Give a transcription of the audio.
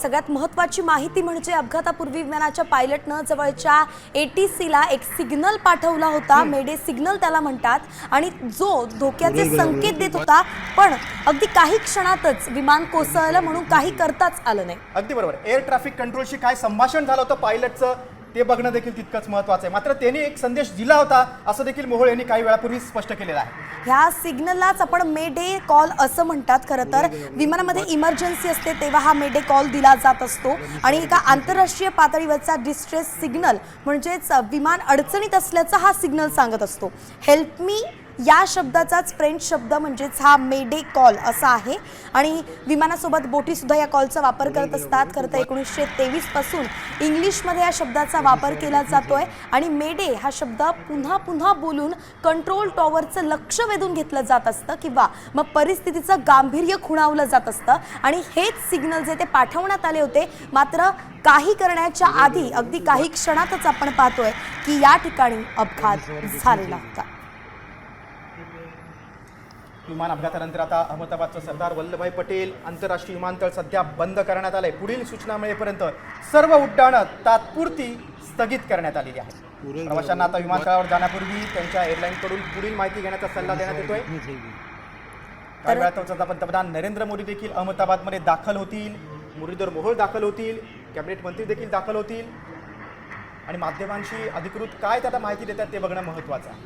सगळ्यात महत्त्वाची माहिती म्हणजे अपघातापूर्वी विमानाच्या पायलटनं जवळच्या ATCला एक सिग्नल पाठवला होता, मेडे सिग्नल त्याला म्हणतात, आणि जो धोक्याचे संकेत देत होता. पण अगदी काही क्षणातच विमान कोसळलं म्हणून काही करताच आलं नाही. अगदी बरोबर. एअर ट्रॅफिक कंट्रोलशी काय संभाषण झालं होतं पायलटचं ते बघणं देखील तितकंच महत्त्वाचं आहे. मात्र त्यांनी एक संदेश दिला होता असं देखील मोहोळ यांनी काही वेळापूर्वी स्पष्ट केलेलं आहे. ह्या सिग्नललाच आपण मेडे कॉल असं म्हणतात. खरं तर विमानामध्ये इमर्जन्सी असते तेव्हा हा मेडे कॉल दिला जात असतो आणि एका आंतरराष्ट्रीय पातळीवरचा डिस्ट्रेस सिग्नल म्हणजेच विमान अडचणीत असल्याचा हा सिग्नल सांगत असतो. हेल्प मी या शब्दाचाच फ्रेंच शब्द म्हणजेच हा मेडे कॉल असा आहे आणि विमानासोबत बोटीसुद्धा या कॉलचा वापर करत असतात. खरं तर 1923 पासून इंग्लिशमध्ये या शब्दाचा वापर केला जातोय आणि मेडे हा शब्द पुन्हा पुन्हा बोलून कंट्रोल टॉवरचं लक्ष वेधून घेतलं जात असतं किंवा मग परिस्थितीचं गांभीर्य खुणावलं जात असतं आणि हेच सिग्नल जे ते पाठवण्यात आले होते. मात्र काही करण्याच्या आधी अगदी काही क्षणातच आपण पाहतोय की या ठिकाणी अपघात झालेला होता. विमान अपघातानंतर आता अहमदाबादचं सरदार वल्लभभाई पटेल आंतरराष्ट्रीय विमानतळ सध्या बंद करण्यात आलंय. पुढील सूचना मिळेपर्यंत सर्व उड्डाणं तात्पुरती स्थगित करण्यात आलेली आहेत. प्रवाशांना आता विमानतळावर जाण्यापूर्वी त्यांच्या एअरलाईनकडून पुढील माहिती घेण्याचा सल्ला देण्यात येतोय. काही वेळातच आता पंतप्रधान नरेंद्र मोदी देखील अहमदाबादमध्ये दाखल होतील, मुरलीधर मोहोळ दाखल होतील, कॅबिनेट मंत्री देखील दाखल होतील आणि माध्यमांशी अधिकृत काय त्याला माहिती देतात ते बघणं महत्त्वाचं आहे.